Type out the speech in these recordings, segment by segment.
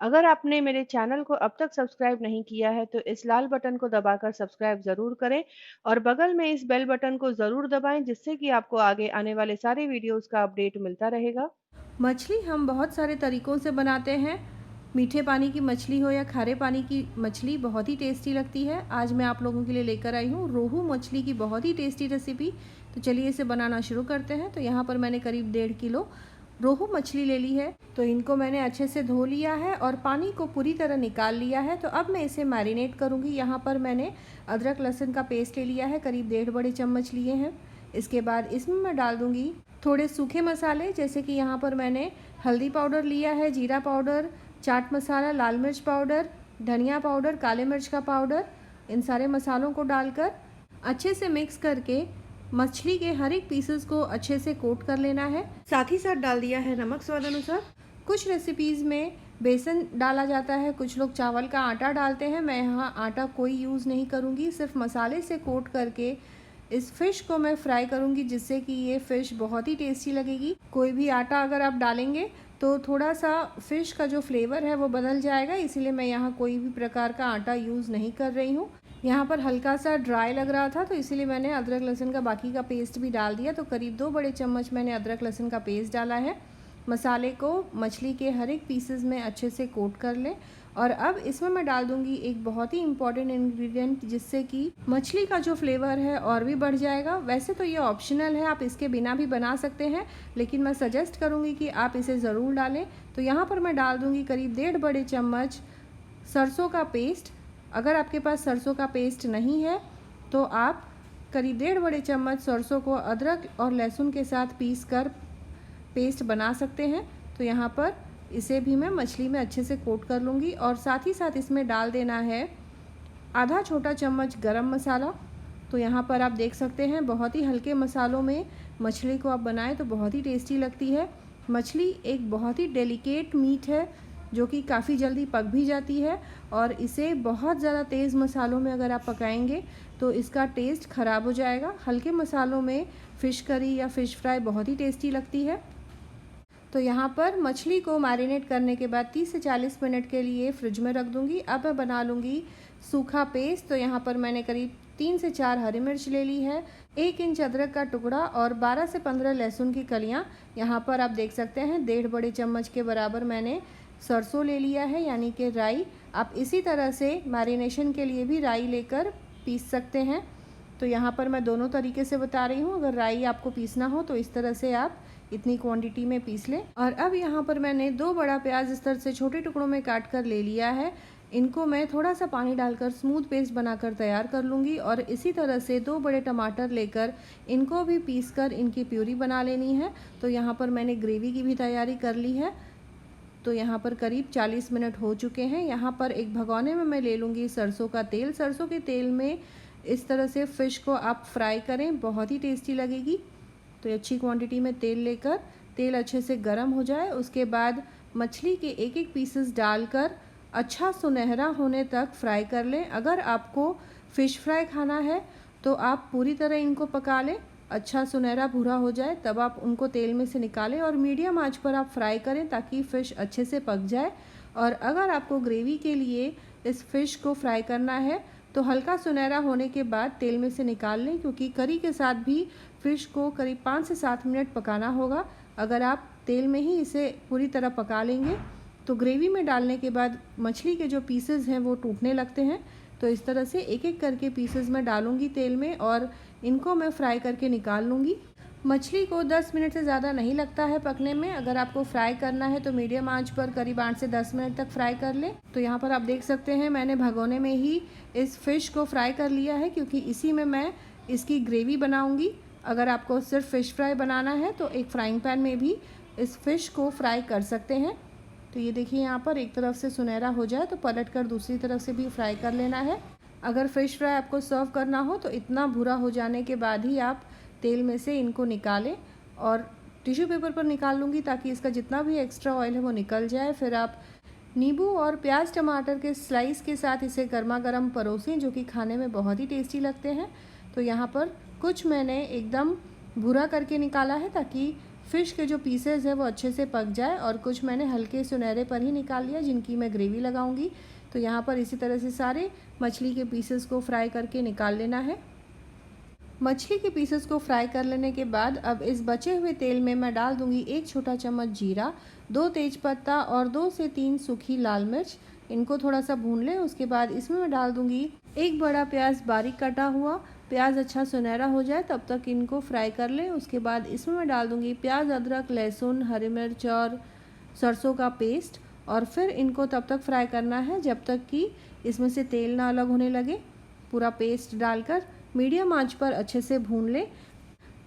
अगर आपने मेरे चैनल को अब तक सब्सक्राइब नहीं किया है तो इस लाल बटन को दबाकर सब्सक्राइब ज़रूर करें और बगल में इस बेल बटन को ज़रूर दबाएं जिससे कि आपको आगे आने वाले सारे वीडियोस का अपडेट मिलता रहेगा। मछली हम बहुत सारे तरीक़ों से बनाते हैं। मीठे पानी की मछली हो या खारे पानी की मछली बहुत ही टेस्टी लगती है। आज मैं आप लोगों के लिए लेकर आई हूँ रोहू मछली की बहुत ही टेस्टी रेसिपी। तो चलिए इसे बनाना शुरू करते हैं। तो यहाँ पर मैंने करीब 1.5 किलो रोहू मछली ले ली है। तो इनको मैंने अच्छे से धो लिया है और पानी को पूरी तरह निकाल लिया है। तो अब मैं इसे मैरिनेट करूँगी। यहाँ पर मैंने अदरक लहसुन का पेस्ट ले लिया है, करीब 1.5 बड़े चम्मच लिए हैं। इसके बाद इसमें मैं डाल दूँगी थोड़े सूखे मसाले, जैसे कि यहाँ पर मैंने हल्दी पाउडर लिया है, जीरा पाउडर, चाट मसाला, लाल मिर्च पाउडर, धनिया पाउडर, काले मिर्च का पाउडर। इन सारे मसालों को डालकर अच्छे से मिक्स करके मछली के हर एक पीसेस को अच्छे से कोट कर लेना है। साथ ही साथ डाल दिया है नमक स्वाद अनुसार। कुछ रेसिपीज़ में बेसन डाला जाता है, कुछ लोग चावल का आटा डालते हैं। मैं यहाँ आटा कोई यूज़ नहीं करूँगी, सिर्फ मसाले से कोट करके इस फ़िश को मैं फ्राई करूँगी, जिससे कि ये फ़िश बहुत ही टेस्टी लगेगी। कोई भी आटा अगर आप डालेंगे तो थोड़ा सा फ़िश का जो फ्लेवर है वो बदल जाएगा, इसीलिए मैं यहाँ कोई भी प्रकार का आटा यूज़ नहीं कर रही हूँ। यहाँ पर हल्का सा ड्राई लग रहा था तो इसीलिए मैंने अदरक लहसुन का बाकी का पेस्ट भी डाल दिया। तो करीब 2 बड़े चम्मच मैंने अदरक लहसुन का पेस्ट डाला है। मसाले को मछली के हर एक पीसेस में अच्छे से कोट कर लें। और अब इसमें मैं डाल दूंगी एक बहुत ही इम्पॉर्टेंट इंग्रेडिएंट, जिससे कि मछली का जो फ्लेवर है और भी बढ़ जाएगा। वैसे तो ये ऑप्शनल है, आप इसके बिना भी बना सकते हैं, लेकिन मैं सजेस्ट करूंगी कि आप इसे ज़रूर डालें। तो यहाँ पर मैं डाल दूंगी करीब 1.5 बड़े चम्मच सरसों का पेस्ट। अगर आपके पास सरसों का पेस्ट नहीं है तो आप करीब 1.5 बड़े चम्मच सरसों को अदरक और लहसुन के साथ पीस कर पेस्ट बना सकते हैं। तो यहाँ पर इसे भी मैं मछली में अच्छे से कोट कर लूँगी। और साथ ही साथ इसमें डाल देना है आधा छोटा चम्मच गरम मसाला। तो यहाँ पर आप देख सकते हैं बहुत ही हल्के मसालों में मछली को आप बनाएं तो बहुत ही टेस्टी लगती है। मछली एक बहुत ही डेलिकेट मीट है जो कि काफ़ी जल्दी पक भी जाती है, और इसे बहुत ज़्यादा तेज़ मसालों में अगर आप पकाएंगे तो इसका टेस्ट ख़राब हो जाएगा। हल्के मसालों में फ़िश करी या फ़िश फ्राई बहुत ही टेस्टी लगती है। तो यहाँ पर मछली को मैरिनेट करने के बाद 30 से 40 मिनट के लिए फ्रिज में रख दूँगी। अब मैं बना लूँगी सूखा पेस्ट। तो यहाँ पर मैंने करीब 3 से 4 हरी मिर्च ले ली है, 1 इंच अदरक का टुकड़ा और 12 से 15 लहसुन की कलियाँ। यहाँ पर आप देख सकते हैं 1.5 बड़े चम्मच के बराबर मैंने सरसों ले लिया है, यानी कि राई। आप इसी तरह से मैरिनेशन के लिए भी राई लेकर पीस सकते हैं। तो यहाँ पर मैं दोनों तरीके से बता रही हूँ। अगर राई आपको पीसना हो तो इस तरह से आप इतनी क्वांटिटी में पीस लें। और अब यहाँ पर मैंने 2 बड़ा प्याज इस तरह से छोटे टुकड़ों में काट कर ले लिया है। इनको मैं थोड़ा सा पानी डालकर स्मूथ पेस्ट बनाकर तैयार कर लूँगी। और इसी तरह से 2 बड़े टमाटर लेकर इनको भी पीस कर इनकी प्यूरी बना लेनी है। तो यहाँ पर मैंने ग्रेवी की भी तैयारी कर ली है। तो यहाँ पर करीब 40 मिनट हो चुके हैं। यहाँ पर एक भगोने में मैं ले लूँगी सरसों का तेल। सरसों के तेल में इस तरह से फ़िश को आप फ्राई करें, बहुत ही टेस्टी लगेगी। तो अच्छी क्वांटिटी में तेल लेकर तेल अच्छे से गर्म हो जाए, उसके बाद मछली के एक एक पीसेस डालकर अच्छा सुनहरा होने तक फ्राई कर लें। अगर आपको फ़िश फ्राई खाना है तो आप पूरी तरह इनको पका लें, अच्छा सुनहरा भूरा हो जाए तब आप उनको तेल में से निकालें और मीडियम आंच पर आप फ्राई करें ताकि फ़िश अच्छे से पक जाए। और अगर आपको ग्रेवी के लिए इस फ़िश को फ्राई करना है तो हल्का सुनहरा होने के बाद तेल में से निकाल लें, क्योंकि करी के साथ भी फ़िश को करीब 5 से 7 मिनट पकाना होगा। अगर आप तेल में ही इसे पूरी तरह पका लेंगे तो ग्रेवी में डालने के बाद मछली के जो पीसेस हैं वो टूटने लगते हैं। तो इस तरह से एक एक करके पीसेस मैं डालूँगी तेल में और इनको मैं फ्राई करके निकाल लूँगी। मछली को 10 मिनट से ज़्यादा नहीं लगता है पकने में। अगर आपको फ्राई करना है तो मीडियम आंच पर करीब 8 से 10 मिनट तक फ्राई कर लें। तो यहाँ पर आप देख सकते हैं मैंने भगोने में ही इस फ़िश को फ्राई कर लिया है, क्योंकि इसी में मैं इसकी ग्रेवी बनाऊँगी। अगर आपको सिर्फ फ़िश फ्राई बनाना है तो एक फ्राइंग पैन में भी इस फ़िश को फ्राई कर सकते हैं। तो ये देखिए यहाँ पर एक तरफ से सुनहरा हो जाए तो पलट कर दूसरी तरफ से भी फ्राई कर लेना है। अगर फ़िश फ्राई आपको सर्व करना हो तो इतना भूरा हो जाने के बाद ही आप तेल में से इनको निकालें, और टिश्यू पेपर पर निकाल लूँगी ताकि इसका जितना भी एक्स्ट्रा ऑयल है वो निकल जाए। फिर आप नींबू और प्याज टमाटर के स्लाइस के साथ इसे गर्मा गर्म परोसें, जो कि खाने में बहुत ही टेस्टी लगते हैं। तो यहाँ पर कुछ मैंने एकदम भूरा करके निकाला है ताकि फ़िश के जो पीसेस है वो अच्छे से पक जाए, और कुछ मैंने हल्के सुनहरे पर ही निकाल लिया जिनकी मैं ग्रेवी लगाऊंगी। तो यहाँ पर इसी तरह से सारे मछली के पीसेस को फ्राई करके निकाल लेना है। मछली के पीसेस को फ्राई कर लेने के बाद अब इस बचे हुए तेल में मैं डाल दूंगी 1 छोटा चम्मच जीरा, 2 तेज़पत्ता और 2 से 3 सूखी लाल मिर्च। इनको थोड़ा सा भून लें। उसके बाद इसमें मैं डाल दूंगी 1 बड़ा प्याज बारीक कटा हुआ। प्याज अच्छा सुनहरा हो जाए तब तक इनको फ्राई कर लें। उसके बाद इसमें मैं डाल दूंगी प्याज, अदरक, लहसुन, हरी मिर्च और सरसों का पेस्ट, और फिर इनको तब तक फ्राई करना है जब तक कि इसमें से तेल ना अलग होने लगे। पूरा पेस्ट डालकर मीडियम आंच पर अच्छे से भून लें।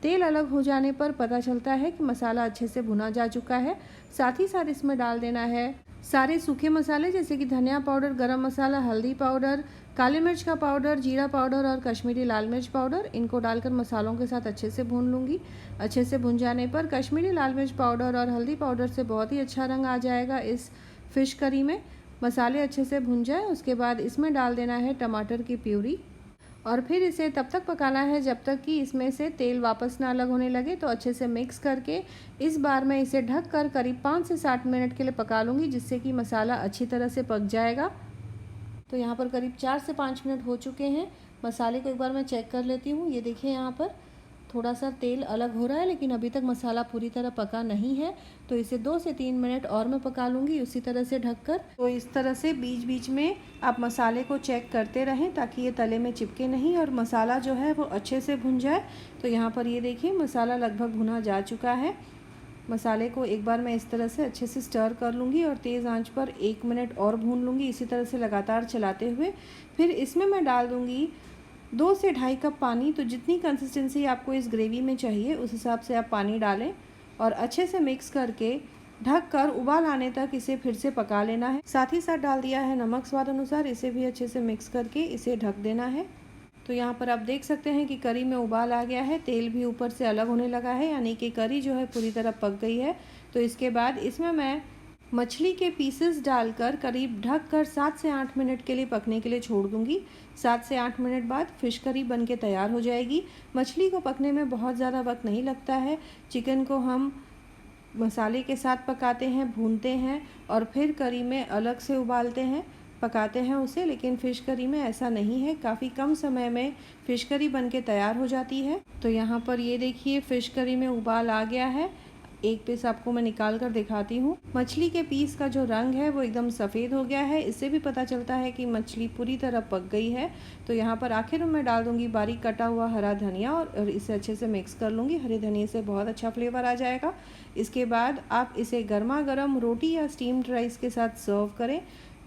तेल अलग हो जाने पर पता चलता है कि मसाला अच्छे से भुना जा चुका है। साथ ही साथ इसमें डाल देना है सारे सूखे मसाले, जैसे कि धनिया पाउडर, गरम मसाला, हल्दी पाउडर, काली मिर्च का पाउडर, जीरा पाउडर और कश्मीरी लाल मिर्च पाउडर। इनको डालकर मसालों के साथ अच्छे से भून लूँगी। अच्छे से भुन जाने पर कश्मीरी लाल मिर्च पाउडर और हल्दी पाउडर से बहुत ही अच्छा रंग आ जाएगा इस फ़िश करी में। मसाले अच्छे से भुन जाए उसके बाद इसमें डाल देना है टमाटर की प्यूरी, और फिर इसे तब तक पकाना है जब तक कि इसमें से तेल वापस ना अलग होने लगे। तो अच्छे से मिक्स करके इस बार मैं इसे ढक कर करीब 5 से 7 मिनट के लिए पका लूँगी, जिससे कि मसाला अच्छी तरह से पक जाएगा। तो यहाँ पर करीब 4 से 5 मिनट हो चुके हैं। मसाले को एक बार मैं चेक कर लेती हूँ। ये देखिए यहाँ पर थोड़ा सा तेल अलग हो रहा है, लेकिन अभी तक मसाला पूरी तरह पका नहीं है। तो इसे 2 से 3 मिनट और मैं पका लूँगी उसी तरह से ढककर। तो इस तरह से बीच बीच में आप मसाले को चेक करते रहें ताकि ये तले में चिपके नहीं और मसाला जो है वो अच्छे से भुन जाए। तो यहाँ पर ये देखिए मसाला लगभग भुना जा चुका है। मसाले को एक बार मैं इस तरह से अच्छे से स्टर कर लूँगी और तेज़ आंच पर 1 मिनट और भून लूँगी, इसी तरह से लगातार चलाते हुए। फिर इसमें मैं डाल दूँगी 2 से ढाई कप पानी। तो जितनी कंसिस्टेंसी आपको इस ग्रेवी में चाहिए उस हिसाब से आप पानी डालें और अच्छे से मिक्स करके ढक कर उबाल आने तक इसे फिर से पका लेना है। साथ ही साथ डाल दिया है नमक स्वाद अनुसार। इसे भी अच्छे से मिक्स करके इसे ढक देना है। तो यहाँ पर आप देख सकते हैं कि करी में उबाल आ गया है, तेल भी ऊपर से अलग होने लगा है, यानी कि करी जो है पूरी तरह पक गई है। तो इसके बाद इसमें मैं मछली के पीसेस डालकर करीब ढक कर 7 से 8 मिनट के लिए पकने के लिए छोड़ दूंगी। 7 से 8 मिनट बाद फ़िश करी बनके तैयार हो जाएगी। मछली को पकने में बहुत ज़्यादा वक्त नहीं लगता है। चिकन को हम मसाले के साथ पकाते हैं, भूनते हैं और फिर करी में अलग से उबालते हैं, पकाते हैं उसे, लेकिन फ़िश करी में ऐसा नहीं है। काफ़ी कम समय में फ़िश करी बनके तैयार हो जाती है। तो यहाँ पर ये देखिए फ़िश करी में उबाल आ गया है। एक पीस आपको मैं निकाल कर दिखाती हूँ। मछली के पीस का जो रंग है वो एकदम सफ़ेद हो गया है। इससे भी पता चलता है कि मछली पूरी तरह पक गई है। तो यहाँ पर आखिर में मैं डाल दूँगी बारीक कटा हुआ हरा धनिया और इसे अच्छे से मिक्स कर लूँगी। हरे धनिया से बहुत अच्छा फ्लेवर आ जाएगा। इसके बाद आप इसे गर्मा गर्म रोटी या स्टीम्ड राइस के साथ सर्व करें।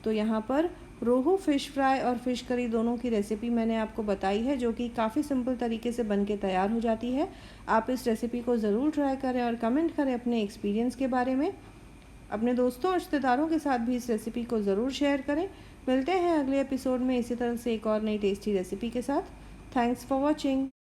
तो यहाँ पर रोहू फ़िश फ्राई और फ़िश करी दोनों की रेसिपी मैंने आपको बताई है, जो कि काफ़ी सिंपल तरीके से बनके तैयार हो जाती है। आप इस रेसिपी को ज़रूर ट्राई करें और कमेंट करें अपने एक्सपीरियंस के बारे में। अपने दोस्तों और रिश्तेदारों के साथ भी इस रेसिपी को ज़रूर शेयर करें। मिलते हैं अगले एपिसोड में इसी तरह से एक और नई टेस्टी रेसिपी के साथ। Thanks for watching.